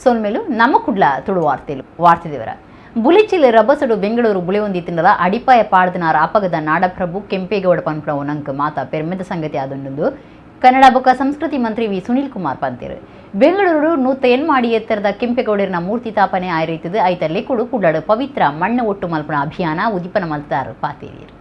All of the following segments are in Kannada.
ಸೋಲ್ಮೇಲು ನಮ್ಮ ಕುಡ್ಲ ತುಳು ವಾರ್ತೆದೇವರ ಬುಲಿಚಿಲ್ ರಬ್ಬಸಡು ಬೆಂಗಳೂರು ಬುಳಿಯೊಂದಿ ತಿನ್ನದ ಅಡಿಪಾಯ ಪಾಡ್ದನಾರ ಅಪಗದ ನಾಡಪ್ರಭು ಕೆಂಪೇಗೌಡ ಪನ್ಪುಣವು ನಂಕ ಮಾತ ಪೆರ್ಮೆದ ಸಂಗತಿ ಆದೊಂದು ಕನ್ನಡ ಬೊಕ್ಕ ಸಂಸ್ಕೃತಿ ಮಂತ್ರಿ ವಿ ಸುನೀಲ್ ಕುಮಾರ್ ಪಂತೀರು ಬೆಂಗಳೂರು ನೂತ ಮಾಡಿ ಎತ್ತರದ ಕೆಂಪೇಗೌಡರಿನ ಮೂರ್ತಿ ತಾಪನೆ ಆಯ್ರೈತದು ಐತಲ್ಲಿ ಕುಡಾಡು ಪವಿತ್ರ ಮಣ್ಣು ಒಟ್ಟು ಮಲ್ಪಣ ಅಭಿಯಾನ ಉದಿಪನ ಮಲ್ತಾರು ಪಾತೇರಿಯರು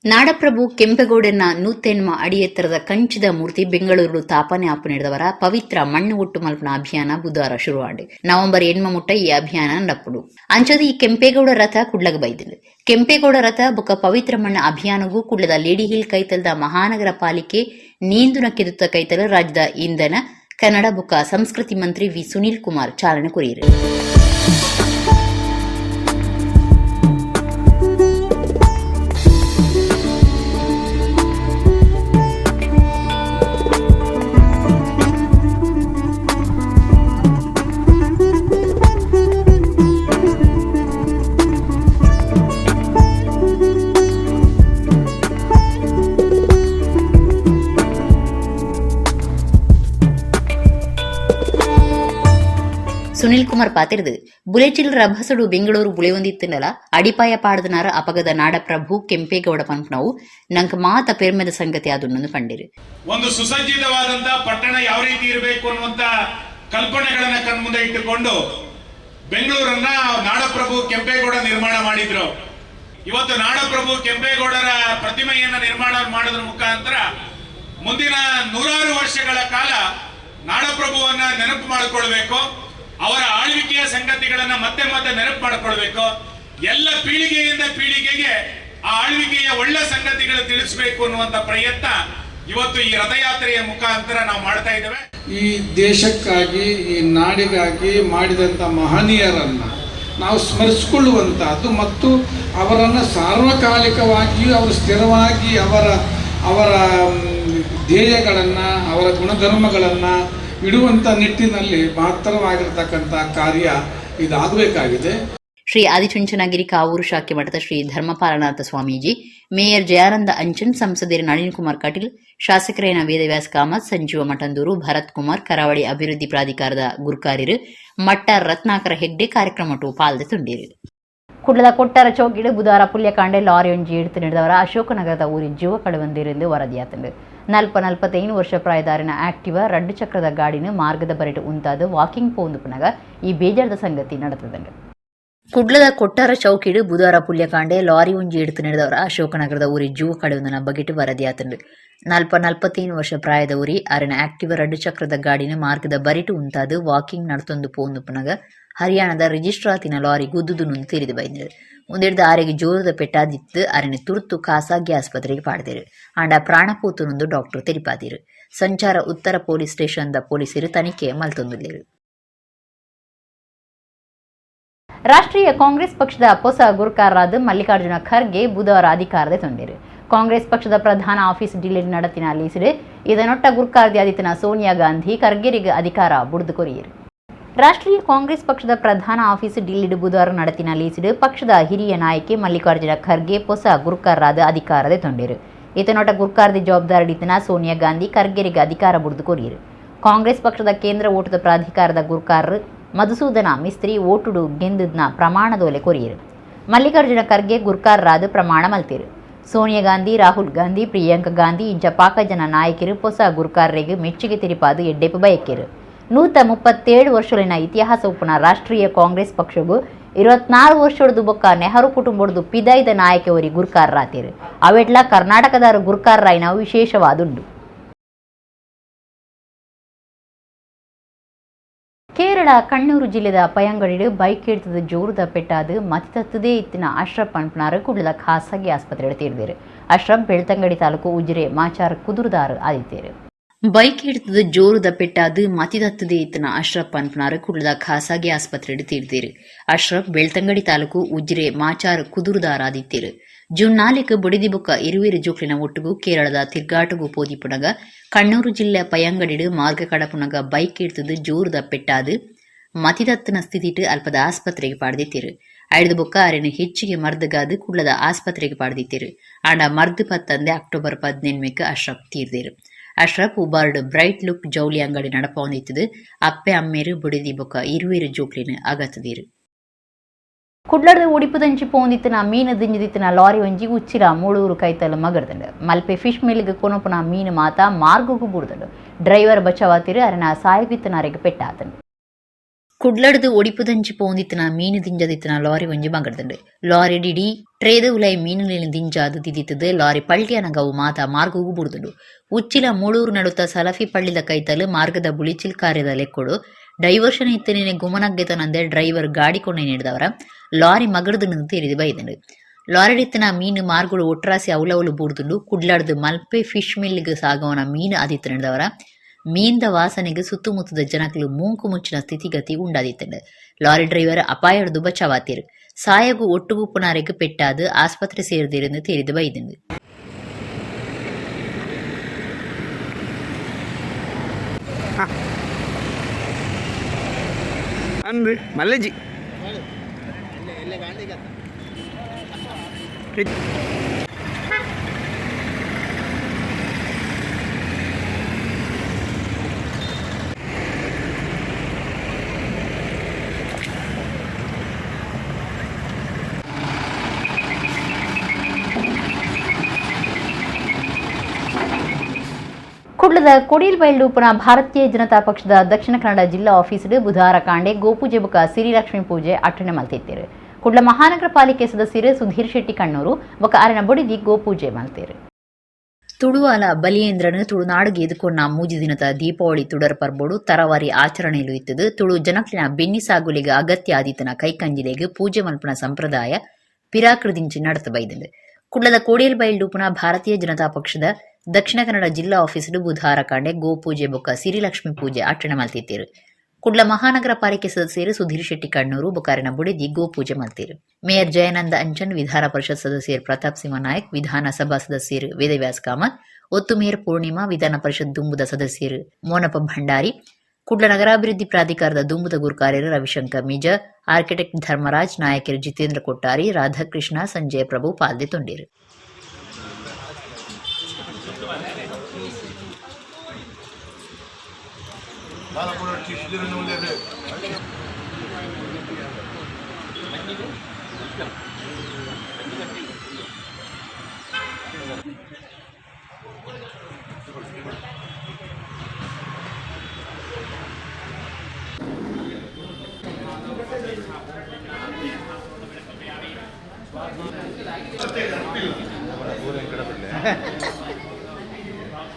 ನಾಡಪ್ರಭು ಕೆಂಪೇಗೌಡನ ನೂತೆನ್ಮ ಅಡಿ ಎತ್ತರದ ಕಂಚಿದ ಮೂರ್ತಿ ಬೆಂಗಳೂರು ತಾಪನೆ ಆಪನೆಡದವರ ಪವಿತ್ರ ಮಣ್ಣು ಒಟ್ಟು ಮಲ್ಪನ ಅಭಿಯಾನ ಬುಧವಾರ ಶುರುವಾಂಡು ನವೆಂಬರ್ 8 ಮುಟ್ಟ ಈ ಅಭಿಯಾನ ನಪ್ಪಡು ಅಂಚದ ಈ ಕೆಂಪೇಗೌಡ ರಥ ಕುಡ್ಲಗ ಬೈದಿಲ್ಲ ಕೆಂಪೇಗೌಡ ರಥ ಬೊಕ್ಕ ಪವಿತ್ರ ಮಣ್ಣ ಅಭಿಯಾನಗೂ ಕುಡ್ಲದ ಲೇಡಿ ಹಿಲ್ ಕೈತಲದ ಮಹಾನಗರ ಪಾಲಿಕೆ ನೀಂದುನ ಕೆದುತ್ತ ಕೈತಲ ರಾಜ್ಯದ ಇಂಧನ ಕನ್ನಡ ಬೊಕ್ಕ ಸಂಸ್ಕೃತಿ ಮಂತ್ರಿ ವಿ ಸುನೀಲ್ ಕುಮಾರ್ ಚಾಲನೆ ಕೊರಿಯರು ಸುನಿಲ್ ಕುಮಾರ್ ಪಾತಿರ್ದು ಬುಲೆಚಿಲ್ ರಭಸಡು ಬೆಂಗಳೂರು ಬುಳಿಯೊಂದಿತ್ತಿನಲ ಅಡಿಪಾಯ ಪಾಡದನಾರ ಅಪಗದ ನಾಡಪ್ರಭು ಕೆಂಪೇಗೌಡ ಪಂಪ್ನವು ನಂಗೆ ಮಾತ ಪೆರ್ಮೆದ ಸಂಗತಿ ಅದನ್ನು ಕಂಡಿರು ಒಂದು ಸುಸಜ್ಜಿತವಾದಂತಹ ಪಟ್ಟಣ ಯಾವ ರೀತಿ ಇರಬೇಕು ಅನ್ನುವಂತ ಕಲ್ಪನೆಗಳನ್ನ ಕಣ್ಮುಂದೆ ಇಟ್ಟುಕೊಂಡು ಬೆಂಗಳೂರನ್ನ ನಾಡಪ್ರಭು ಕೆಂಪೇಗೌಡ ನಿರ್ಮಾಣ ಮಾಡಿದ್ರು. ಇವತ್ತು ನಾಡಪ್ರಭು ಕೆಂಪೇಗೌಡರ ಪ್ರತಿಮೆಯನ್ನ ನಿರ್ಮಾಣ ಮಾಡೋದ್ರ ಮುಖಾಂತರ ಮುಂದಿನ 100 ವರ್ಷಗಳ ಕಾಲ ನಾಡಪ್ರಭುವನ್ನ ನೆನಪು ಮಾಡಿಕೊಳ್ಬೇಕು, ಅವರ ಆಳ್ವಿಕೆಯ ಸಂಗತಿಗಳನ್ನ ಮತ್ತೆ ನೆನಪು ಮಾಡಿಕೊಳ್ಬೇಕು, ಎಲ್ಲ ಪೀಳಿಗೆಯಿಂದ ಪೀಳಿಗೆಗೆ ಆ ಆಳ್ವಿಕೆಯ ಒಳ್ಳೆ ಸಂಗತಿಗಳು ತಿಳಿಸಬೇಕು ಅನ್ನುವಂತ ಪ್ರಯತ್ನ ಇವತ್ತು ಈ ರಥಯಾತ್ರೆಯ ಮುಖಾಂತರ ನಾವು ಮಾಡ್ತಾ ಇದ್ದೇವೆ. ಈ ದೇಶಕ್ಕಾಗಿ ಈ ನಾಡಿಗಾಗಿ ಮಾಡಿದಂಥ ಮಹನೀಯರನ್ನ ನಾವು ಸ್ಮರಿಸಿಕೊಳ್ಳುವಂತಹದ್ದು ಮತ್ತು ಅವರನ್ನು ಸಾರ್ವಕಾಲಿಕವಾಗಿಯೂ ಅವರು ಸ್ಥಿರವಾಗಿ ಅವರ ಧ್ಯೇಯಗಳನ್ನು ಅವರ ಗುಣಧರ್ಮಗಳನ್ನು ಇಡುವಂಥ ನಿಟ್ಟಿನಲ್ಲಿ ಮಹತ್ತರವಾಗಿರ್ತಕ್ಕಂಥ ಕಾರ್ಯ ಇದಾಗಬೇಕಾಗಿದೆ. ಶ್ರೀ ಆದಿಚುಂಚನಗಿರಿ ಕಾವೂರು ಶಾಖೆ ಮಠದ ಶ್ರೀ ಧರ್ಮಪಾಲನಾಥ ಸ್ವಾಮೀಜಿ, ಮೇಯರ್ ಜಯಾನಂದ ಅಂಚನ್, ಸಂಸದರು ನಳಿನ್ ಕುಮಾರ್ ಕಟೀಲ್, ಶಾಸಕರೇನ ವೇದವ್ಯಾಸ ಕಾಮತ್, ಸಂಜೀವ ಮಠಂದೂರು, ಭರತ್ ಕುಮಾರ್, ಕರಾವಳಿ ಅಭಿವೃದ್ಧಿ ಪ್ರಾಧಿಕಾರದ ಗುರುಕಾರ್ಯರು, ಮಟ್ಟ ರತ್ನಾಕರ ಹೆಗ್ಡೆ ಕಾರ್ಯಕ್ರಮಟು ಪಾಲ್ದೆ ತುಂಡಿರು. ಕುಡ್ಲದ ಕೊಟ್ಟಾರ ಚೌಕಿಡು ಬುಧವಾರ ಪುಲ್ಯಕಾಂಡೆ ಲಾರಿಯೊಂಜಿ ಇಡ್ತು ನಡೆದವರ ಅಶೋಕನಗರದ ಊರಿನ ಜೀವ ಕಳೆವಂದಿರೆಂದು ವರದಿಯಾತಂಡು. 45 ವರ್ಷ ಪ್ರಾಯದಾರಿನ ಆಕ್ಟಿವಾ 2 ಚಕ್ರದ ಗಾಡಿನ ಮಾರ್ಗದ ಬರೆಟು ಉಂತಾದ ವಾಕಿಂಗ್ ಪೋಂದು ಪುನಗ ಈ ಬೇಜಾರದ ಸಂಗತಿ ನಡೆತದಂಡು. ಕುಡ್ಲದ ಕೊಟ್ಟಾರ ಚೌಕಿಡು ಬುಧವಾರ ಪುಲ್ಯಕಾಂಡೆ ಲಾರಿ ಒಂಜಿ ಇಡ್ತು ನಡೆದವರ ಅಶೋಕನಗರದ ಊರಿ ಜೀವ ಕಳೆವಂದನ ಬಗೆಟು ವರದಿಯಾತಂಡು. 45 ವರ್ಷ ಪ್ರಾಯದ ಊರಿ ಅರಿನ ಆಕ್ಟಿವಾ 2 ಚಕ್ರದ ಗಾಡಿನ ಮಾರ್ಗದ ಬರೆಟು ಉಂತಾದ ವಾಕಿಂಗ್ ನಡ್ತೊಂದು ಪೋಂದು ಪುನಗ ಹರಿಯಾಣದ ರಿಜಿಸ್ಟ್ರಾತಿನ ಲಾರಿ ಗುದ್ದುದು ನುಂದು ತೀರಿದು ಬೈದರು. ಒಂದೆರಡು ಆರೆಗೆ ಜೋರದ ಪೆಟ್ಟಾದಿತ್ತು ಅರನೆ ತುರ್ತು ಖಾಸಗಿ ಆಸ್ಪತ್ರೆಗೆ ಪಾಡ್ದಿರು. ಆಂಡ ಪ್ರಾಣಪೂತು ನೊಂದು ಡಾಕ್ಟರ್ ತೆರಿಪಾದಿರು. ಸಂಚಾರ ಉತ್ತರ ಪೊಲೀಸ್ ಸ್ಟೇಷನ್ದ ಪೊಲೀಸರು ತನಿಖೆ ಮಲ್ತೊಂದುಲ್ಲೇರು. ರಾಷ್ಟ್ರೀಯ ಕಾಂಗ್ರೆಸ್ ಪಕ್ಷದ ಹೊಸ ಗುರುಕಾರರಾದ ಮಲ್ಲಿಕಾರ್ಜುನ ಖರ್ಗೆ ಬುಧವಾರ ಅಧಿಕಾರದ ತೊಂದಿರು. ಕಾಂಗ್ರೆಸ್ ಪಕ್ಷದ ಪ್ರಧಾನ ಆಫೀಸ್ ಡಿಲ್ಲಿ ನಡತಿನ ಲೀಸಿಡು ಇದನೊಟ್ಟ ಗುರುಕಾರ್ದಿ ಆದಿತ್ಯನ ಸೋನಿಯಾ ಗಾಂಧಿ ಖರ್ಗೆರಿಗೆ ಅಧಿಕಾರ ಬುಡ್ದು ಕೊರಿಯರು. ರಾಷ್ಟ್ರೀಯ ಕಾಂಗ್ರೆಸ್ ಪಕ್ಷದ ಪ್ರಧಾನ ಆಫೀಸ್ ಡಿಲ್ಲಿಡು ಬುಧವಾರ ನಡತಿನ ಲೀಸಿಡು ಪಕ್ಷದ ಹಿರಿಯ ನಾಯಕಿ ಮಲ್ಲಿಕಾರ್ಜುನ ಖರ್ಗೆ ಹೊಸ ಗುರುಕಾರರಾದ ಅಧಿಕಾರದ ತೊಂದಿರು. ಈತನೊಟ್ಟ ಗುರುಕಾರ್ದಿ ಜವಾಬ್ದಾರಿಡಿತನ ಸೋನಿಯಾ ಗಾಂಧಿ ಖರ್ಗೆರಿಗೆ ಅಧಿಕಾರ ಬುಡ್ದು ಕೊರಿಯರು. ಕಾಂಗ್ರೆಸ್ ಪಕ್ಷದ ಕೇಂದ್ರ ಓಟದ ಪ್ರಾಧಿಕಾರದ ಗುರುಕಾರರು ಮಧುಸೂದನ ಮಿಸ್ತ್ರಿ ಓಟುಡು ಗೆಂದದ್ನ ಪ್ರಮಾಣದೋಲೆ ಕೊರಿಯರು. ಮಲ್ಲಿಕಾರ್ಜುನ ಖರ್ಗೆ ಗುರುಕಾರರಾದ ಪ್ರಮಾಣ ಮಲ್ತಿರು. ಸೋನಿಯಾ ಗಾಂಧಿ, ರಾಹುಲ್ ಗಾಂಧಿ, ಪ್ರಿಯಾಂಕಾ ಗಾಂಧಿ ಇಂಚ ಪಾಕ ಜನ ನಾಯಕರು ಹೊಸ ಗುರುಕಾರರಿಗೆ ಮೆಚ್ಚುಗೆ ತೆರಿಪಾದು ಎಡ್ಡೆಪ್ಪು ಬಯಕೆರು. 137 ವರ್ಷಲಿನ ಇತಿಹಾಸ ಉಪ್ಪುನ ರಾಷ್ಟ್ರೀಯ ಕಾಂಗ್ರೆಸ್ ಪಕ್ಷಗೂ 24 ವರ್ಷದ್ದು ಬೊಕ್ಕ ನೆಹರು ಕುಟುಂಬದ್ದು ಪಿದೈದ ನಾಯಕವರಿ ಗುರುಕಾರರಾತಿರು. ಅವೆಟ್ಲ ಕರ್ನಾಟಕದ ಗುರುಕಾರರಾಯಿನ ವಿಶೇಷವಾದುಂಡು. ಕೇರಳ ಕಣ್ಣೂರು ಜಿಲ್ಲೆದ ಪಯಂಗಡಿಡು ಬೈಕ್ ಹಿಡಿತದ ಜೋರದ ಪೆಟ್ಟಾದು ಮತಿತತ್ತದೇ ಇತ್ತಿನ ಅಶ್ರಫ್ ಪನ್ಪನಾರು ಕುಡ್ಲದ ಖಾಸಗಿ ಆಸ್ಪತ್ರೆ ತೀರ್ದಿರು. ಅಶ್ರಫ್ ಬೆಳ್ತಂಗಡಿ ತಾಲೂಕು ಉಜಿರೆ ಮಾಚಾರ ಕುದುರುದಾರು ಆದಿತ್ಯರು. ಬೈಕ್ ಹಿಡಿತದ ಜೋರದ ಪೆಟ್ಟಾದು ಮತಿದತ್ತದೇ ಇತ್ತನ ಅಶ್ರಫ್ ಪನ್ಪನಾರು ಕುಡ್ಲದ ಖಾಸಗಿ ಆಸ್ಪತ್ರೆ ತೀರ್ದಿರು. ಅಶ್ರಫ್ ಬೆಳ್ತಂಗಡಿ ತಾಲೂಕು ಉಜಿರೆ ಮಾಚಾರ ಕುದುರುದಾರಾದಿತ್ಯರು. ಜೂನ್ 4 ಬೊಡಿದಿ ಬೊಕ್ಕ ಇರುವೇರು ಜೋಕ್ಲಿನ ಒಟ್ಟುಗೂ ಕೇರಳದ ತಿರ್ಗಾಟಗೂ ಪೋದಿ ಪುನಗ ಕಣ್ಣೂರು ಜಿಲ್ಲೆ ಪಯಂಗಡಿಡು ಮಾರ್ಗ ಕಡಪುನಗ ಬೈಕ್ ಹಿಡಿತದ ಜೋರದ ಪೆಟ್ಟಾದು ಮತಿದತ್ತನ ಸ್ಥಿತಿಟ್ಟು ಅಲ್ಪದ ಆಸ್ಪತ್ರೆಗೆ ಪಾಡ್ದಿತ್ತಿರು. ಐದು ಬೊಕ್ಕ ಅರೆನ ಹೆಚ್ಚಿಗೆ ಮರ್ದಗಾದು ಕುಡ್ಲದ ಆಸ್ಪತ್ರೆಗೆ ಪಾಡ್ದಿತ್ತಿರು. ಆಂಡ ಮರ್ದು ಪತ್ತಂದೆ ಅಕ್ಟೋಬರ್ 18 ಅಶ್ರಫ್ ತೀರ್ದಿರು. ಅಶ್ರಫ್ ಉಬಾರ್ಡ್ ಬ್ರೈಟ್ ಲುಕ್ ಜೌಳಿ ಅಂಗಡಿ ನಡಪೊಂದಿತ್ತದು ಅಪ್ಪೆ ಅಮ್ಮೇರು ಬುಡಿದಿ ಬೊಕ ಇರುವಿರು ಜೋಕ್ಲಿನ ಅಗತದೀರು. ಕುಡ್ಲಡ್ದು ಉಡಿಪುದಂಚಿ ಪೋಂದಿತ್ತಿನ ಮೀನು ದಿಂಜಿದಿತ್ತಿನ ಲಾರಿ ಒಂಜಿ ಉಚ್ಚಿಲ ಮೂಳೂರು ಕೈತಲು ಮಗರ್ದಂಡು ಮಲ್ಪೆ ಫಿಶ್ ಮಿಲ್ಗೆ ಕೊನೊಪುನ ಮೀನು ಮಾತ ಮಾರ್ಗಗೂ ಬುಡ್ದಂಡು ಡ್ರೈವರ್ ಬಚಾವಾತಿರು ಅರನ ಸಾಯವಿತ್ತನರೆಗೆ ಪೆಟ್ಟಾತಂಡು. ಕುಡ್ಲಡ್ದು ಒಡಿಪುದಂಚಿ ಪೋಂದಿತ್ತಿನ ಮೀನು ದಿಂಜದಿತ್ತಿನ ಲಾರಿ ಒಂಜಿ ಮಗರ್ದಂಡು ಲಾರಿ ಡಿಡಿ ಟ್ರೇದ ಉಲೈ ಮೀನುಲಿನ ದಿಂಜಾದು ದಿದಿತ್ತದು ಲಾರಿ ಪಲ್ಟಿಯನಗವು ಮಾತ ಮಾರ್ಗಗೂ ಬುಡ್ದಂಡು ಉಚ್ಚಿಲ ಮೂಳೂರು ನಡುತ್ತ ಸಲಫಿ ಪಳ್ಳಿದ ಕೈತಲು ಮಾರ್ಗದ ಬುಳಿಚಿಲ್ ಕಾರ್ಯದ ಲೆಕ್ಕೊಡು ಡೈವರ್ಷನ್ ಇತ್ತನೇನೆ ಗುಮನಗ್ಗೆತನಂದೆ ಡ್ರೈವರ್ ಗಾಡಿ ಕೊಂಡೆ ನೀಡಿದವರ ಲಾರಿ ಮಗಡ್ದು ತೀರಿದು ಬೈದಂಡು ಲಾರಿಡಿತ್ತಿನ ಮೀನು ಮಾರ್ಗುಡು ಒಟ್ರಾಸಿ ಅವಲವಲು ಬೂಡ್ದುಂಡು ಕುಡ್ಲಾಡ್ದು ಮಲ್ಪೆ ಫಿಶ್ ಮಿಲ್ಗೆ ಸಾಗವನ ಮೀನು ಆದಿತ್ತು ನಡೆದವರ ಮೀನ್ದ ವಾಸನೆಗೆ ಸುತ್ತಮುತ್ತದ ಜನಕಲು ಮೂಂಕು ಮುಚ್ಚಿನ ಸ್ಥಿತಿಗತಿ ಉಂಡಾದಿತ್ತಂಡು ಲಾರಿ ಡ್ರೈವರ್ ಅಪಾಯಡ್ದು ಬಚಾವಾತಿರು ಸಾಯಗು ಒಟ್ಟುಗೂ ಪುನರೆಗೆ ಪೆಟ್ಟಾದು ಆಸ್ಪತ್ರೆ ಸೇರಿದಿருந்து ತೀರಿದು ಬೈದಂಡು. ಅಂದ್ರೆ ಮಲ್ಲಜಿ ಕುಡ್ಲದ ಕೊಡಿಲ್ಬೈಲು ಪುನಃ ಭಾರತೀಯ ಜನತಾ ಪಕ್ಷದ ದಕ್ಷಿಣ ಕನ್ನಡ ಜಿಲ್ಲಾ ಆಫೀಸ್ಡ್ ಬುಧವಾರ ಕಾಂಡೆ ಗೋಪೂಜೆ ಬುಕ ಸಿರಿಲಕ್ಷ್ಮಿ ಪೂಜೆ ಅಟ್ಟಣೆ ಮಲ್ತಿದ್ದೇರು. ಕುಡ್ಲ ಮಹಾನಗರ ಪಾಲಿಕೆ ಸದಸ್ಯರು ಸುಧೀರ್ ಶೆಟ್ಟಿ ಕಣ್ಣೂರು ಬೊಕ ಅರನ ಬೊಡಿದಿ ಗೋಪೂಜೆ ಮಲ್ತೇರು. ತುಳುವಾಲ ಬಲಿಯೇಂದ್ರನು ತುಳುನಾಡಿಗೆ ಎದುಕೊನ್ನ ಮೂಜಿ ದಿನದ ದೀಪಾವಳಿ ತುಡರ್ ಪರ್ಬೋಡು ತರವಾರಿ ಆಚರಣೆಯಲು ಇತ್ತದು ತುಳು ಜನಕ್ಲಿನ ಬೆನ್ನಿ ಸಾಗುಲಿಗೆ ಅಗತ್ಯ ಆದಿತನ ಕೈಕಂಜಿಲೆಗೆ ಪೂಜೆ ಮಲ್ಪನ ಸಂಪ್ರದಾಯ ಪಿರಾಕೃದಿಂಚಿ ನಡತ ಬೈದಂಡು. ಕುಡ್ಲದ ಕೋಡಿಯಲ್ಬೈಲು ಪುನಃ ಭಾರತೀಯ ಜನತಾ ಪಕ್ಷದ ದಕ್ಷಿಣ ಕನ್ನಡ ಜಿಲ್ಲಾ ಆಫೀಸ್ಡ್ ಬುಧವಾರ ಕಾಂಡೆ ಗೋಪೂಜೆ ಬೊಕ ಸಿರಿಲಕ್ಷ್ಮಿ ಪೂಜೆ ಅಟ್ಟಣೆ ಮಲ್ತಿದ್ದೇರು. ಕುಡ್ಲ ಮಹಾನಗರ ಪಾಲಿಕೆ ಸದಸ್ಯರು ಸುಧೀರ್ ಶೆಟ್ಟಿ ಕಣ್ಣೂರು ಬೊಕಾರಿನ ಬುಡಿದಿ ಗೋಪೂಜೆ ಮಲ್ತೇರು. ಮೇಯರ್ ಜಯಾನಂದ ಅಂಚನ್, ವಿಧಾನ ಪರಿಷತ್ ಸದಸ್ಯರು ಪ್ರತಾಪ್ ಸಿಂಹ ನಾಯಕ್, ವಿಧಾನಸಭಾ ಸದಸ್ಯರು ವೇದವ್ಯಾಸ್ ಕಾಮತ್, ಒತ್ತು ಮೇಯರ್ ಪೂರ್ಣಿಮಾ, ವಿಧಾನ ಪರಿಷತ್ ದುಂಬುದ ಸದಸ್ಯರು ಮೋನಪ್ಪ ಭಂಡಾರಿ, ಕುಡ್ಲ ನಗರಾಭಿವೃದ್ಧಿ ಪ್ರಾಧಿಕಾರದ ದುಂಬುದ ಗುರುಕಾರ್ಯರು ರವಿಶಂಕರ್ ಮಿಜ, ಆರ್ಕಿಟೆಕ್ಟ್ ಧರ್ಮರಾಜ್, ನಾಯಕರು ಜಿತೇಂದ್ರ ಕೊಟ್ಟಾರಿ, ರಾಧಾಕೃಷ್ಣ, ಸಂಜಯ ಪ್ರಭು ಪಾಲ್ದೆ ತೊಂಡಿರು.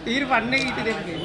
తీరు పండుగ ఇటు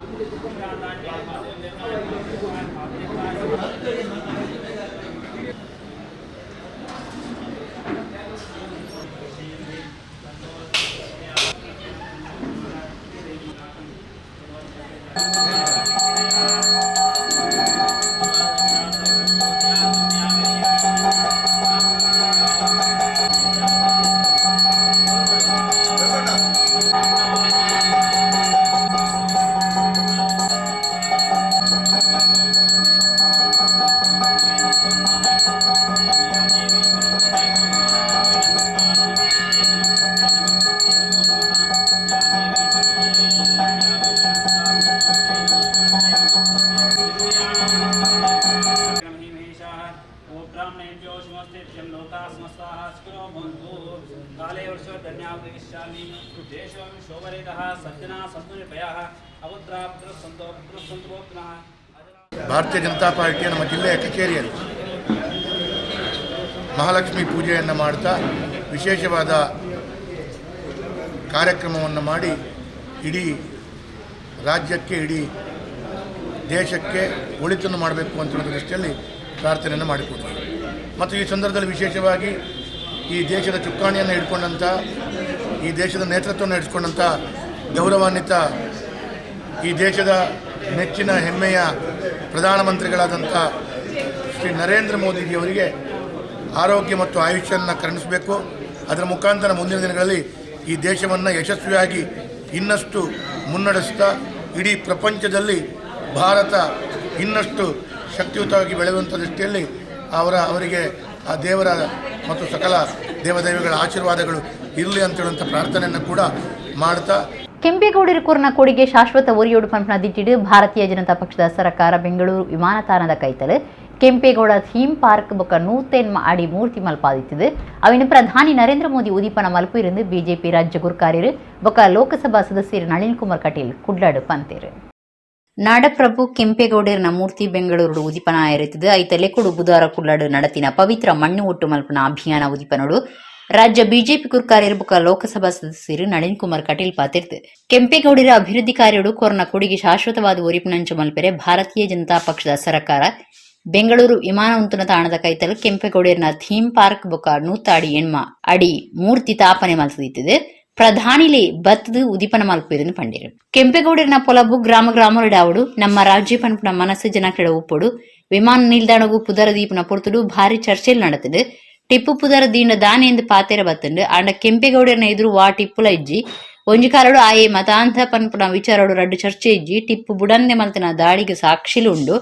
ಭಾರತೀಯ ಜನತಾ ಪಾರ್ಟಿಯ ನಮ್ಮ ಜಿಲ್ಲೆಯ ಕಚೇರಿಯಲ್ಲಿ ಮಹಾಲಕ್ಷ್ಮಿ ಪೂಜೆಯನ್ನು ಮಾಡ್ತಾ ವಿಶೇಷವಾದ ಕಾರ್ಯಕ್ರಮವನ್ನು ಮಾಡಿ ಇಡೀ ರಾಜ್ಯಕ್ಕೆ, ಇಡೀ ದೇಶಕ್ಕೆ ಒಳಿತನ್ನು ಮಾಡಬೇಕು ಅಂತ ದೃಷ್ಟಿಯಲ್ಲಿ ಪ್ರಾರ್ಥನೆಯನ್ನು ಮಾಡಿಕೊಡ್ತೀವಿ. ಮತ್ತು ಈ ಸಂದರ್ಭದಲ್ಲಿ ವಿಶೇಷವಾಗಿ ಈ ದೇಶದ ಚುಕ್ಕಾಣಿಯನ್ನು ಹಿಡ್ಕೊಂಡಂಥ, ಈ ದೇಶದ ನೇತೃತ್ವವನ್ನು ಹಿಡಿಸ್ಕೊಂಡಂಥ ಗೌರವಾನ್ವಿತ ಈ ದೇಶದ ನೆಚ್ಚಿನ ಹೆಮ್ಮೆಯ ಪ್ರಧಾನಮಂತ್ರಿಗಳಾದಂಥ ಶ್ರೀ ನರೇಂದ್ರ ಮೋದಿಜಿಯವರಿಗೆ ಆರೋಗ್ಯ ಮತ್ತು ಆಯುಷ್ಯನ್ನು ಕರುಣಿಸಬೇಕು. ಅದರ ಮುಖಾಂತರ ಮುಂದಿನ ದಿನಗಳಲ್ಲಿ ಈ ದೇಶವನ್ನು ಯಶಸ್ವಿಯಾಗಿ ಇನ್ನಷ್ಟು ಮುನ್ನಡೆಸ್ತಾ ಇಡೀ ಪ್ರಪಂಚದಲ್ಲಿ ಭಾರತ ಇನ್ನಷ್ಟು ಶಕ್ತಿಯುತವಾಗಿ ಬೆಳೆಯುವಂಥ ದೃಷ್ಟಿಯಲ್ಲಿ ಅವರಿಗೆ ಆ ದೇವರ ಮತ್ತು ಸಕಲ ದೇವದೇವಿಗಳ ಆಶೀರ್ವಾದಗಳು ಇರಲಿ ಅಂತೇಳುವಂಥ ಪ್ರಾರ್ಥನೆಯನ್ನು ಕೂಡ ಮಾಡ್ತಾ ಕೆಂಪೇಗೌಡರ ಕೊರನ ಕೊಡುಗೆ ಶಾಶ್ವತ ಒರಿಯೋಡು ಪಂಪನ ದಿಟ್ಟಿಡು ಭಾರತೀಯ ಜನತಾ ಪಕ್ಷದ ಸರ್ಕಾರ ಬೆಂಗಳೂರು ವಿಮಾನತಾಣದ ಕೈತಲು ಕೆಂಪೇಗೌಡ ಥೀಮ್ ಪಾರ್ಕ್ ಬೊಕ್ಕ ನೂತೆನ್ಮ ಅಡಿ ಮೂರ್ತಿ ಮಲ್ಪಾದಿತ್ತಿದೆ ಅವಿನ ಪ್ರಧಾನಿ ನರೇಂದ್ರ ಮೋದಿ ಉದೀಪನ ಮಲ್ಪು ಇருந்து ಬಿಜೆಪಿ ರಾಜ್ಯ ಗುರುಕಾರ್ಯರು ಬೊಕ್ಕ ಲೋಕಸಭಾ ಸದಸ್ಯರು ನಳಿನ್ ಕುಮಾರ್ ಕಟೀಲ್ ಕುಡ್ಲಾಡು ಪಂತೇರು ನಾಡಪ್ರಭು ಕೆಂಪೇಗೌಡರ ಮೂರ್ತಿ ಬೆಂಗಳೂರು ಉದೀಪನ ಆಯರಿತ್ತಿದೆ ಐತಲೆ ಕೊಡು ಬುಧವಾರ ಕುಡ್ಲಾಡು ನಡತಿನ ಪವಿತ್ರ ಮಣ್ಣು ಒಟ್ಟು ಮಲ್ಪನ ಅಭಿಯಾನ ಉದೀಪನೋಡು ರಾಜ್ಯ ಬಿಜೆಪಿ ಗುರುಕಾರ್ಯರು ಬೊಕ್ಕ ಲೋಕಸಭಾ ಸದಸ್ಯರು ನಳಿನ್ ಕುಮಾರ್ ಕಟೀಲ್ ಪಾತಿರ್ದು ಕೆಂಪೇಗೌಡರ ಅಭಿವೃದ್ಧಿ ಕಾರ್ಯಡು ಕೊರನ ಕೊಡುಗೆ ಶಾಶ್ವತವಾದ ಒರಿಪಿನಂಚು ಮಲ್ಪೆರೆ ಭಾರತೀಯ ಜನತಾ ಪಕ್ಷದ ಸರ್ಕಾರ ಬೆಂಗಳೂರು ವಿಮಾನ ಉಂತುನ ತಾಣದ ಕೈತಲು ಕೆಂಪೇಗೌಡರ ಥೀಮ್ ಪಾರ್ಕ್ ಬೊಕ್ಕ ನೂತಾಡಿ ಎಣ್ಮ ಅಡಿ ಮೂರ್ತಿ ತಾಪನೆ ಮಲ್ಸದಿತ್ತಿದೆ ಪ್ರಧಾನಿಲಿ ಬತ್ತದು ಉದೀಪನ ಮಲ್ಪುವುದನ್ನು ಪಂಡಿರು ಕೆಂಪೇಗೌಡರ ಪೊಲಬು ಗ್ರಾಮ ಗ್ರಾಮಡು ನಮ್ಮ ರಾಜ್ಯ ಪಂಪನ ಮನಸ್ಸು ಜನಕ್ಕೆಡ ಉಪ್ಪಡು ವಿಮಾನ ನಿಲ್ದಾಣಗೂ ಪುದರ ದೀಪನ ಪೊರ್ತುಡು ಭಾರಿ ಚರ್ಚೆಲ್ ನಡೆದಿದೆ ಟಿಪ್ಪು ಪುದರ ದೀಂಡ ದಾನಿ ಎಂದು ಪಾತೆರ ಬತ್ತಂಡು ಆಂಡ ಕೆಂಪೇಗೌಡರನ ಎದುರು ವಾ ಟಿಪ್ಪುಲ ಇಜ್ಜಿ ಒಂಜಿ ಕಾಲಡು ಆಯೆ ಮತಾಂತ ಪನ್ಪುನ ವಿಚಾರಡು ರಡ್ಡು ಚರ್ಚೆ ಇಜ್ಜಿ ಟಿಪ್ಪು ಬುಡನ್ನೆ ಮಲ್ತನ ದಾಳಿಗೆ ಸಾಕ್ಷಿಲುಂಡು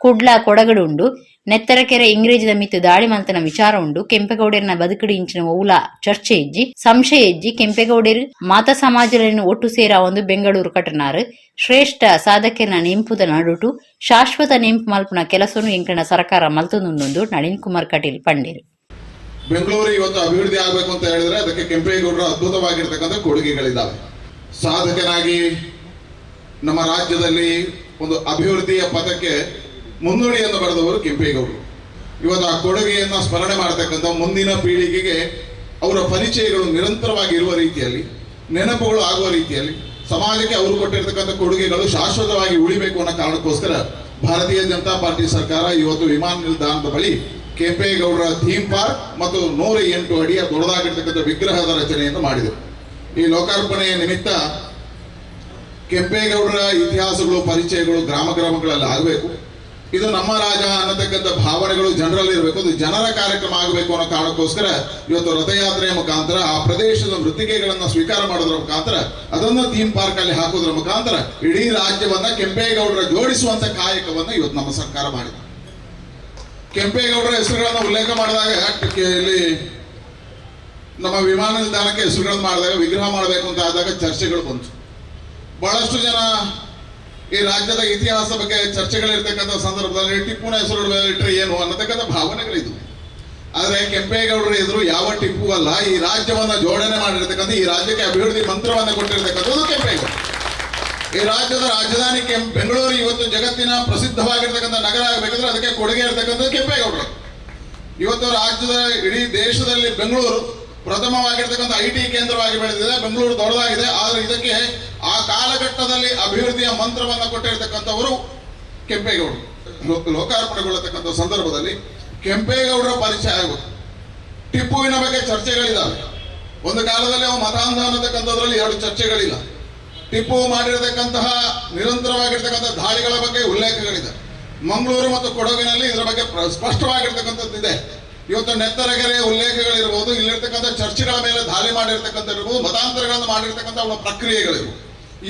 ಕುಡ್ಲ ಕೊಡಗಡುಂಡು ನೆತ್ತರಕೆರೆ ಇಂಗ್ರೇಜಿದ ಮಿತ್ತು ದಾಳಿ ಮಲ್ತನ ವಿಚಾರ ಉಂಡು ಕೆಂಪೇಗೌಡರನ ಬದುಕಡಿ ಇಂಚಿನ ಓಲ ಚರ್ಚೆ ಇಜ್ಜಿ ಸಂಶಯ ಇಜ್ಜಿ ಕೆಂಪೇಗೌಡರು ಮಾತ ಸಮಾಜಗಳನ್ನು ಒಟ್ಟು ಸೇರ ಒಂದು ಬೆಂಗಳೂರು ಕಟನಾರು ಶ್ರೇಷ್ಠ ಸಾಧಕನ ನೆಂಪುದ ನಡುಟು ಶಾಶ್ವತ ನೆಂಪು ಮಲ್ಪನ ಕೆಲಸವನ್ನು ಎಂಕಣ ಸರ್ಕಾರ ಮಲ್ತೊಂದು ನಳಿನ್ ಕುಮಾರ್ ಕಟೀಲ್ ಪಂಡಿರು ಬೆಂಗಳೂರು ಇವತ್ತು ಅಭಿವೃದ್ಧಿ ಆಗಬೇಕು ಅಂತ ಹೇಳಿದ್ರೆ ಅದಕ್ಕೆ ಕೆಂಪೇಗೌಡರ ಅದ್ಭುತವಾಗಿರ್ತಕ್ಕಂಥ ಕೊಡುಗೆಗಳಿದ್ದಾವೆ. ಸಾಧಕನಾಗಿ ನಮ್ಮ ರಾಜ್ಯದಲ್ಲಿ ಒಂದು ಅಭಿವೃದ್ಧಿಯ ಪಥಕ್ಕೆ ಮುನ್ನುಡಿಯನ್ನು ಬರೆದವರು ಕೆಂಪೇಗೌಡರು. ಇವತ್ತು ಆ ಕೊಡುಗೆಯನ್ನು ಸ್ಮರಣೆ ಮಾಡತಕ್ಕಂಥ ಮುಂದಿನ ಪೀಳಿಗೆಗೆ ಅವರ ಪರಿಚಯಗಳು ನಿರಂತರವಾಗಿ ಇರುವ ರೀತಿಯಲ್ಲಿ, ನೆನಪುಗಳು ಆಗುವ ರೀತಿಯಲ್ಲಿ, ಸಮಾಜಕ್ಕೆ ಅವರು ಕೊಟ್ಟಿರ್ತಕ್ಕಂಥ ಕೊಡುಗೆಗಳು ಶಾಶ್ವತವಾಗಿ ಉಳಿಬೇಕು ಅನ್ನೋ ಕಾರಣಕ್ಕೋಸ್ಕರ ಭಾರತೀಯ ಜನತಾ ಪಾರ್ಟಿ ಸರ್ಕಾರ ಇವತ್ತು ವಿಮಾನ ನಿಲ್ದಾಣದ ಬಳಿ ಕೆಂಪೇಗೌಡರ ಥೀಮ್ ಪಾರ್ಕ್ ಮತ್ತು 108 ಅಡಿಯ ದೊಡ್ಡದಾಗಿರ್ತಕ್ಕಂಥ ವಿಗ್ರಹದ ರಚನೆಯನ್ನು ಮಾಡಿದೆ. ಈ ಲೋಕಾರ್ಪಣೆಯ ನಿಮಿತ್ತ ಕೆಂಪೇಗೌಡರ ಇತಿಹಾಸಗಳು, ಪರಿಚಯಗಳು ಗ್ರಾಮ ಗ್ರಾಮಗಳಲ್ಲಿ ಆಗಬೇಕು. ಇದು ನಮ್ಮ ರಾಜ ಅನ್ನತಕ್ಕಂಥ ಭಾವನೆಗಳು ಜನರಲ್ಲಿ ಇರಬೇಕು. ಅದು ಜನರ ಕಾರ್ಯಕ್ರಮ ಆಗಬೇಕು ಅನ್ನೋ ಕಾರಣಕ್ಕೋಸ್ಕರ ಇವತ್ತು ರಥಯಾತ್ರೆಯ ಮುಖಾಂತರ ಆ ಪ್ರದೇಶದ ಮೃತ್ತಿಕೆಗಳನ್ನು ಸ್ವೀಕಾರ ಮಾಡೋದ್ರ ಮುಖಾಂತರ ಅದನ್ನು ಥೀಮ್ ಪಾರ್ಕ್ ಅಲ್ಲಿ ಹಾಕೋದ್ರ ಮುಖಾಂತರ ಇಡೀ ರಾಜ್ಯವನ್ನ ಕೆಂಪೇಗೌಡರ ಜೋಡಿಸುವಂತ ಕಾಯಕವನ್ನು ಇವತ್ತು ನಮ್ಮ ಸರ್ಕಾರ ಮಾಡಿದೆ. ಕೆಂಪೇಗೌಡರ ಹೆಸರುಗಳನ್ನು ಉಲ್ಲೇಖ ಮಾಡಿದಾಗ ಇಲ್ಲಿ ನಮ್ಮ ವಿಮಾನ ನಿಲ್ದಾಣಕ್ಕೆ ಹೆಸರುಗಳನ್ನು ಮಾಡಿದಾಗ ವಿಗ್ರಹ ಮಾಡಬೇಕು ಅಂತ ಆದಾಗ ಚರ್ಚೆಗಳು ಬಂತು. ಬಹಳಷ್ಟು ಜನ ಈ ರಾಜ್ಯದ ಇತಿಹಾಸ ಬಗ್ಗೆ ಚರ್ಚೆಗಳಿರ್ತಕ್ಕಂಥ ಸಂದರ್ಭದಲ್ಲಿ ಟಿಪ್ಪುನ ಹೆಸರು ಇಟ್ಟರೆ ಏನು ಅನ್ನತಕ್ಕಂಥ ಭಾವನೆಗಳಿದ್ವು. ಆದರೆ ಕೆಂಪೇಗೌಡರ ಎದುರು ಯಾವ ಟಿಪ್ಪು ಅಲ್ಲ, ಈ ರಾಜ್ಯವನ್ನ ಜೋಡಣೆ ಮಾಡಿರ್ತಕ್ಕಂಥ, ಈ ರಾಜ್ಯಕ್ಕೆ ಅಭಿವೃದ್ಧಿ ಮಂತ್ರವನ್ನ ಕೊಟ್ಟಿರ್ತಕ್ಕಂಥದ್ದು ಕೆಂಪೇಗೌಡ. ಈ ರಾಜ್ಯದ ರಾಜಧಾನಿ ಬೆಂಗಳೂರು ಇವತ್ತು ಜಗತ್ತಿನ ಪ್ರಸಿದ್ಧವಾಗಿರ್ತಕ್ಕಂಥ ನಗರ ಆಗಬೇಕಂದ್ರೆ ಅದಕ್ಕೆ ಕೊಡುಗೆ ಇರತಕ್ಕಂಥದ್ದು ಕೆಂಪೇಗೌಡರು. ಇವತ್ತು ರಾಜ್ಯದ ಇಡೀ ದೇಶದಲ್ಲಿ ಬೆಂಗಳೂರು ಪ್ರಥಮವಾಗಿರ್ತಕ್ಕಂಥ IT ಕೇಂದ್ರವಾಗಿ ಬೆಳೆದಿದೆ. ಬೆಂಗಳೂರು ದೊಡ್ಡದಾಗಿದೆ, ಆದರೆ ಇದಕ್ಕೆ ಆ ಕಾಲಘಟ್ಟದಲ್ಲಿ ಅಭಿವೃದ್ಧಿಯ ಮಂತ್ರವನ್ನು ಕೊಟ್ಟಿರ್ತಕ್ಕಂಥವರು ಕೆಂಪೇಗೌಡರು. ಲೋಕಾರ್ಪಣೆಗೊಳ್ಳತಕ್ಕಂಥ ಸಂದರ್ಭದಲ್ಲಿ ಕೆಂಪೇಗೌಡರ ಪರಿಚಯ ಆಗಬೇಕು. ಟಿಪ್ಪುವಿನ ಬಗ್ಗೆ ಚರ್ಚೆಗಳಿದ್ದಾವೆ. ಒಂದು ಕಾಲದಲ್ಲಿ ಅವ ಮತಾಂಧ ಅನ್ನತಕ್ಕಂಥದ್ರಲ್ಲಿ 2 ಚರ್ಚೆಗಳಿಲ್ಲ. ಟಿಪ್ಪು ಮಾಡಿರತಕ್ಕಂತಹ ನಿರಂತರವಾಗಿರ್ತಕ್ಕಂಥ ದಾಳಿಗಳ ಬಗ್ಗೆ ಉಲ್ಲೇಖಗಳಿದೆ. ಮಂಗಳೂರು ಮತ್ತು ಕೊಡಗಿನಲ್ಲಿ ಇದರ ಬಗ್ಗೆ ಸ್ಪಷ್ಟವಾಗಿರ್ತಕ್ಕಂಥದ್ದಿದೆ. ಇವತ್ತು ನೆತ್ತರಗೆರೆ ಉಲ್ಲೇಖಗಳಿರ್ಬೋದು, ಇಲ್ಲಿರ್ತಕ್ಕಂಥ ಚರ್ಚ್ಗಳ ಮೇಲೆ ದಾಳಿ ಮಾಡಿರ್ತಕ್ಕಂಥ ಇರ್ಬೋದು, ಮತಾಂತರಗಳನ್ನು ಮಾಡಿರ್ತಕ್ಕಂಥ ಅವರ ಪ್ರಕ್ರಿಯೆಗಳಿರ್ಬೋದು,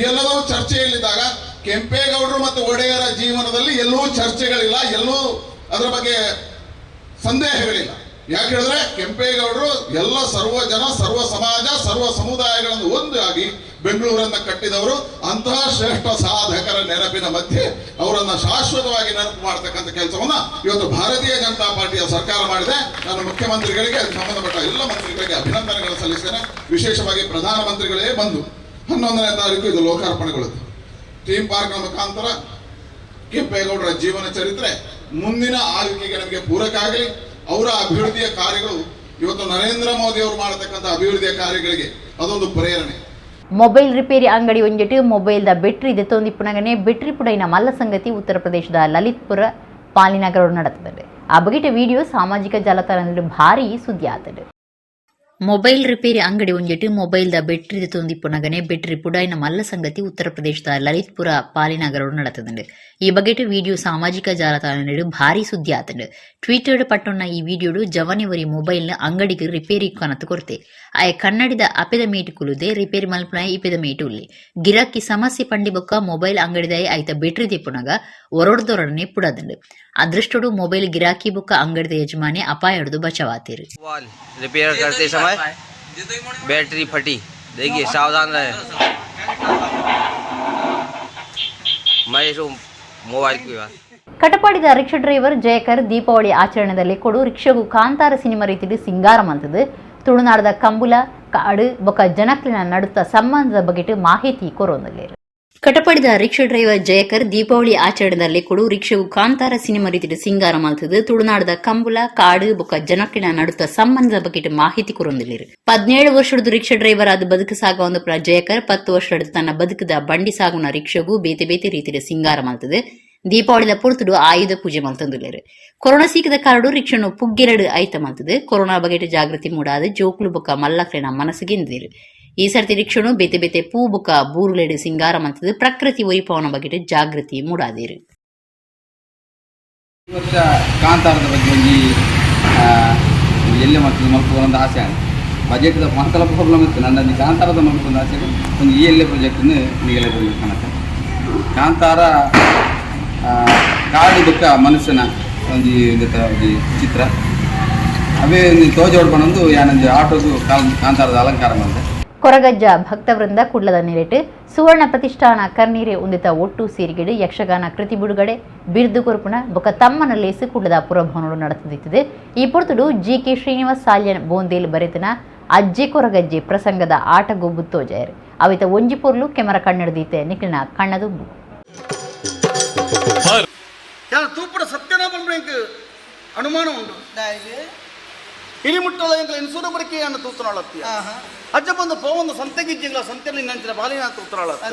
ಎಲ್ಲವೂ ಚರ್ಚೆಯಲ್ಲಿದ್ದಾಗ ಕೆಂಪೇಗೌಡರು ಮತ್ತು ಒಡೆಯರ ಜೀವನದಲ್ಲಿ ಎಲ್ಲೂ ಚರ್ಚೆಗಳಿಲ್ಲ, ಎಲ್ಲೂ ಅದರ ಬಗ್ಗೆ ಸಂದೇಹಗಳಿಲ್ಲ. ಯಾಕೆ ಹೇಳಿದ್ರೆ ಕೆಂಪೇಗೌಡರು ಎಲ್ಲ ಸರ್ವ ಜನ, ಸರ್ವ ಸಮಾಜ, ಸರ್ವ ಸಮುದಾಯಗಳನ್ನು ಒಂದಾಗಿ ಬೆಂಗಳೂರನ್ನ ಕಟ್ಟಿದವರು. ಅಂತಹ ಶ್ರೇಷ್ಠ ಸಾಧಕರ ನೆನಪಿನ ಮಧ್ಯೆ ಅವರನ್ನ ಶಾಶ್ವತವಾಗಿ ನೆನಪು ಮಾಡತಕ್ಕಂಥ ಕೆಲಸವನ್ನ ಇವತ್ತು ಭಾರತೀಯ ಜನತಾ ಪಾರ್ಟಿಯ ಸರ್ಕಾರ ಮಾಡಿದೆ. ನಾನು ಮುಖ್ಯಮಂತ್ರಿಗಳಿಗೆ, ಅದಕ್ಕೆ ಸಂಬಂಧಪಟ್ಟ ಎಲ್ಲ ಮಂತ್ರಿಗಳಿಗೆ ಅಭಿನಂದನೆಗಳನ್ನು ಸಲ್ಲಿಸ್ತೇನೆ. ವಿಶೇಷವಾಗಿ ಪ್ರಧಾನಮಂತ್ರಿಗಳೇ ಬಂದು 11ನೇ ತಾರೀಕು ಇದು ಲೋಕಾರ್ಪಣೆಗೊಳ್ಳುತ್ತೆ. ಥೀಮ್ ಪಾರ್ಕ್ನ ಮುಖಾಂತರ ಕೆಂಪೇಗೌಡರ ಜೀವನ ಚರಿತ್ರೆ ಮುಂದಿನ ಆಳ್ವಿಕೆಗೆ ನಮಗೆ ಪೂರಕ ಆಗಲಿ. ಅವರ ಅಭಿವೃದ್ಧಿಯ ಕಾರ್ಯಗಳು ಇವತ್ತು ನರೇಂದ್ರ ಮೋದಿ ಅವರು ಮಾಡತಕ್ಕಂಥ ಅಭಿವೃದ್ಧಿಯ ಕಾರ್ಯಗಳಿಗೆ ಅದೊಂದು ಪ್ರೇರಣೆ. ಮೊಬೈಲ್ ರಿಪೇರಿ ಅಂಗಡಿ ಒಂಜೆಟ್ಟು ಮೊಬೈಲ್ದ ಬೆಟ್ರಿ ದೆತ್ತೊಂದಿಪ್ಪುನಗನೆ ಬೆಟ್ರಿ ಪುಡೈನ ಮಲ್ಲ ಸಂಗತಿ ಉತ್ತರ ಪ್ರದೇಶದ ಲಲಿತ್ಪುರ ಪಾಲಿನಗರ ನಡೆತ್ತದೆ. ಆ ಬಗೆಟ ವಿಡಿಯೋ ಸಾಮಾಜಿಕ ಜಾಲತಾಣದಲ್ಲಿ ಭಾರಿ ಸುದ್ದಿ ಆತದೆ. ಮೊಬೈಲ್ ರಿಪೇರಿ ಅಂಗಡಿ ಒಂಜೆಟ್ಟು ಮೊಬೈಲ್ದ ಬೆಟ್ರಿ ದೆತ್ತೊಂದಿಪ್ಪುನಗನೆ ಬೆಟ್ರಿ ಪುಡೈನ ಮಲ್ಲ ಸಂಗತಿ ಉತ್ತರ ಪ್ರದೇಶದ ಲಲಿತ್ಪುರ ಪಾಲಿನಗರ ನಡೆತ್ತದೆ. ಈ ಬಗೆಟ್ ವಿಡಿಯೋ ಸಾಮಾಜಿಕ ಜಾಲತಾಣಗಳು ಭಾರಿ ಸುದ್ದಿ ಆತಂಡು. ಟ್ವೀಟರ್ ಪಟ್ಟೊನ್ನ ಈ ವಿಡಿಯೋಡು ಜವನಿವರಿ ಮೊಬೈಲ್ನ ಅಂಗಡಿಗೆ ರಿಪೇರಿ ಕನತು ಕೊರತೆ ಆಯ ಕನ್ನಡಿದ ಅಪೆದ ಮೇಟು ಕುಲುದೆ ರಿಪೇರಿ ಮಲ್ಪನ ಇಪೆದ ಮೇಟು ಉಲ್ಲಿ ಗಿರಾಕಿ ಸಮಸ್ಯೆ ಪಂಡಿ ಬೊಕ್ಕ ಮೊಬೈಲ್ ಅಂಗಡಿದಾಯ ಆಯ್ತ ಬೆಟ್ರಿ ತೆಪ್ಪುನಗ ಒರೊಡ್ದೊರಡನೆ ಪುಡದಂಡು ಅದೃಷ್ಟಡು ಮೊಬೈಲ್ ಗಿರಾಕಿ ಬೊಕ್ಕ ಅಂಗಡಿದ ಯಜಮಾನೆ ಅಪಾಯಡ್ದು ಬಚಾವಾತಿರು. रिपेयर करते समय बैटरी फटी, देखिए सावधान रहे. ಕಟಪಾಡಿದ ರಿಕ್ಷಾ ಡ್ರೈವರ್ ಜಯಕರ್ ದೀಪಾವಳಿ ಆಚರಣೆಯಲ್ಲಿ ಕೊಡು ರಿಕ್ಷಾಗೂ ಕಾಂತಾರ ಸಿನಿಮಾ ರೀತಿಯಲ್ಲಿ ಸಿಂಗಾರ ಮಂತದು ತುಳುನಾಡದ ಕಂಬುಲ ಕಾಡು ಬೊಕ ಜನಕ್ಲಿನ ನಡುತ್ತ ಸಂಬಂಧದ ಬಗೆಟ್ ಮಾಹಿತಿ ಕೊರೊಂದಲೆ ಕಟಪಾಡಿದ ರಿಕ್ಷಾ ಡ್ರೈವರ್ ಜಯಕರ್ ದೀಪಾವಳಿ ಆಚರಣೆಯಲ್ಲಿ ಕೊಡು ರಿಕ್ಷಾಗೂ ಕಾಂತಾರ ಸಿನಿಮಾ ರೀತಿಯಲ್ಲಿ ಸಿಂಗಾರ ಮಂತದು ತುಳುನಾಡದ ಕಂಬುಲ ಕಾಡು ಬೊಕ ಜನಕ್ಲಿನ ನಡುತ್ತ ಸಂಬಂಧದ ಬಗೆಟ್ ಮಾಹಿತಿ ಕೊರೊಂದಲೆ 17 ವರ್ಷದ ರಿಕ್ಷಾ ಡ್ರೈವರ್ ಆದ ಬದುಕು ಸಾಗುವ ಜಯಕರ್ 10 ವರ್ಷದ ತನ್ನ ಬದುಕದ ಬಂಡಿ ಸಾಗುನ ರಿಕ್ಷಾಗೂ ಬೇತೆ ಬೇತೆ ರೀತಿಯಲ್ಲಿ ಸಿಂಗಾರ ಮಂತದು ದೀಪಾವಳಿದ ಪೊರ್ತುಡು ಆಯುಧ ಪೂಜೆ ಮಲ್ತಂದುಲ್ಲೇರು ಕೊರೋನಾ ಸೀಕದ ಕಾರಡು ರಿಕ್ಷನು ಪುಗ್ಗೆರಡು ಐತ ಮಲ್ತದು ಕೊರೋನಾ ಬಗೆಟ್ ಜಾಗೃತಿ ಮೂಡಾದ ಜೋಕ್ಲು ಬೊಕ್ಕ ಮಲ್ಲಕ್ಲೆನ ಮನಸ್ಸಿಗೆ ಇಂದಿರು ಈ ಸರ್ತಿ ರಿಕ್ಷನು ಬೇತೆ ಬೇತೆ ಪೂ ಬೊಕ್ಕ ಬೂರುಲೆಡು ಸಿಂಗಾರ ಮಲ್ತದು ಪ್ರಕೃತಿ ವೈಭವನ ಬಗೆಟ್ ಜಾಗೃತಿ ಮೂಡಾದಿರು ಕಾಂತಾರದ ಬಗ್ಗೆ ಒಂದು ಎಲ್ಲೆ ಮಕ್ಕಳು ಮಲ್ಪು ಒಂದು ಆಸೆ ಬಜೆಟ್ದ ಮಕ್ಕಳ ಪ್ರಾಬ್ಲಮ್ ಇತ್ತು ನನ್ನ ಕಾಂತಾರದ ಮಲ್ಪು ಆಸೆ ಒಂದು ಈ ಎಲ್ಲೆ ಪ್ರಾಜೆಕ್ಟನ್ನು ನೀಗೆಲ್ಲ ಬರಬೇಕು ಕನಕ ಕಾಂತಾರ ಕಾಡು ದುಃಖ ಮನಸ್ಸಿನ ಒಂದು ಚಿತ್ರ ಅವೇ ತೋಜೋಡ್ಬಂದು ಯಾನೊಂದು ಆಟೋದು ಕಾಂತಾರದ ಅಲಂಕಾರ ಮಾಡಿದೆ ಕೊರಗಜ್ಜ ಭಕ್ತವೃಂದ ಕುಡ್ಲದ ನೀರಿಟ್ಟು ಸುವರ್ಣ ಪ್ರತಿಷ್ಠಾನ ಕರ್ನೀರೆ ಉಂದಿತ ಒಟ್ಟು ಸೇರಿಗೆಡು ಯಕ್ಷಗಾನ ಕೃತಿ ಬಿಡುಗಡೆ ಬಿರುದು ಕೊರುಪುಣ ಬೊಕ ತಮ್ಮನ ಲೇಸು ಕುಡ್ಲದ ಪುರಭವನಗಳು ನಡೆಸುತ್ತಿದೆ ಈ ಪೊರ್ತುಡು ಜಿಕೆ ಶ್ರೀನಿವಾಸ್ ಸಾಲ್ಯನ್ ಬೋಂದೇಲ್ ಬರೆತನ ಅಜ್ಜೆ ಕೊರಗಜ್ಜೆ ಪ್ರಸಂಗದ ಆಟಗೊಬ್ಬು ತೋಜಾಯರು ಅವಿತ ಒಂಜಿ ಪೊರ್ಲು ಕೆಮರ ಕಣ್ಣಿಡ್ದೀತೆ ನಿಖಿನ ಕಣ್ಣದುಬ್ಬು ತೂಪಡ ಸತ್ಯನಾಮ ಅನುಮಾನ ಉಂಟು ಇಳಿಮುಟ್ಟದ ಇನ್ಸೂರ ಬರಕೆ ಅನ್ನ ತೂತನಾಳತ್ತೀಯ ಅಜ್ಜ ಬಂದು ಪೋವೊಂದು ಸಂತೆಗಿಜ್ಜಿಂಗಳ ಸಂತೆಯಲ್ಲಿ ನಂಚಿನ ಬಾಲಿನ ತೂತನಾಳತ್ತ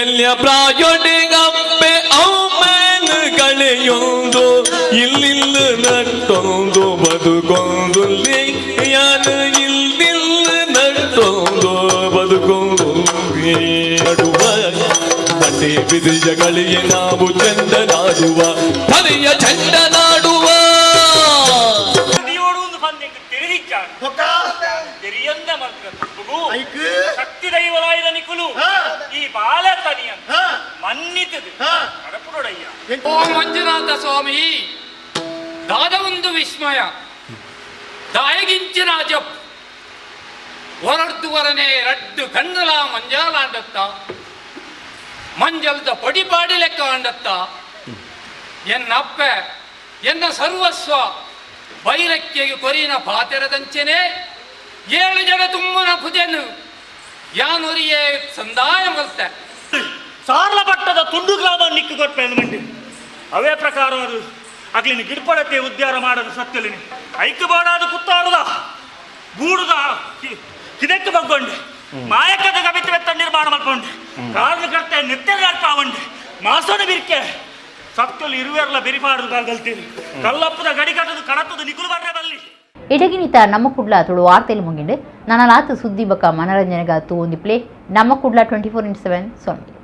ಎಲ್ಲ ಪ್ರಾಯೋಡಿಗಪ್ಪೆ ಅವಮೇನು ಕಳೆಯೊಂದು ಇಲ್ಲಿಲ್ಲ ನಟ್ಟೊಂದು ಬದುಕೊಂದು ಯಾನು ಇಲ್ಲಿಲ್ಲ ನಟ್ಟೊಂದು ಬದುಕೊಂದು ನಡುವ ತಂದೆ ಬಿದಿಜಗಳಿಗೆ ನಾವು ಚಂದನಾಡುವ ಹರಿಯ ಚಂದನಾಡುವ ಶಕ್ತಿ ದೈವರಾಯದ ನಿಕುಲು ಈ ಬಾಲ ತನಿಯ ಮನ್ನಿತದು ಕಡಪುರೊಡಯ್ಯ ಓ ಮಂಜುನಾಥ ಸ್ವಾಮಿ ದಾದವೊಂದು ವಿಸ್ಮಯ ದಾಯಗಿಂಚಿನ ಜಪ್ ಹೊರಡ್ದುವರನೆ ರಡ್ಡು ಕಣ್ಣಲ ಮಂಜಾಲ ಅಂಡತ್ತ ಮಂಜಲ್ದ ಪಡಿಪಾಡಿ ಲೆಕ್ಕ ಅಂಡತ್ತ ಎನ್ನಪ್ಪ ಎನ್ನ ಸರ್ವಸ್ವ ಬೈರಕ್ಕೆಗೆ ಕೊರಿನ ಪಾತೆರದಂಚನೆ 7 ಜನ ತುಮ್ಮನ ಭುಜನು ಯಾನೊರಿಯೇ ಸಂದಾಯ ಮಲ್ತೆ ಸಾರ್ಲ ಪಟ್ಟದ ತುಂಡು ಗ್ರಾಮ ನಿಕ್ಕು ಕೊಟ್ಟೆ ಮಂಡಿ ಅವೇ ಪ್ರಕಾರ ಅದು ಅಗ್ಲಿನ ಗಿಡ್ಪಡಕ್ಕೆ ಉದ್ಯಾನ ಮಾಡೋದು ಸತ್ಯಲಿನಿ ಐಕ್ಯ ಬಾಡಾದ ಕುತ್ತಾಡುದ ಗೂಡುದ ಕಿದಕ್ಕೆ ಬಗ್ಗೊಂಡು ಮಾಯಕದ ಕವಿತ್ವ ನಿರ್ಮಾಣ ಮಾಡ್ಕೊಂಡು ಕಾರಣಕರ್ತೆ ನಿತ್ಯಗಾಡ್ತಾವಂಡು ಮಾಸೋನ ಬಿರ್ಕೆ ಸತ್ಯಲು ಇರುವೆರ್ಲ ಬೆರಿಪಾಡುದು ಕಾಲ್ಗಲ್ತೀರಿ ಕಲ್ಲಪ್ಪದ ಗಡಿಕಟ್ಟದು ಕಡತದ ನಿಕುಲು ಬರ್ರೆ ಬಲ್ಲಿ ಇಡಗಿನಿತ ನಮ್ಮ ಕುಡ್ಲ ತುಳು ವಾರ್ತೆಯಲ್ಲಿ ಮುಗಿಂಡು ನನ್ನ ಲಾತು ಸುದ್ದಿ ಬಕ ಮನರಂಜನೆಗಾತು ಒಂದು ಪ್ಲೇ ನಮ್ಮ ಕುಡ್ಲ 24/7 ಸೊನ್ನೆ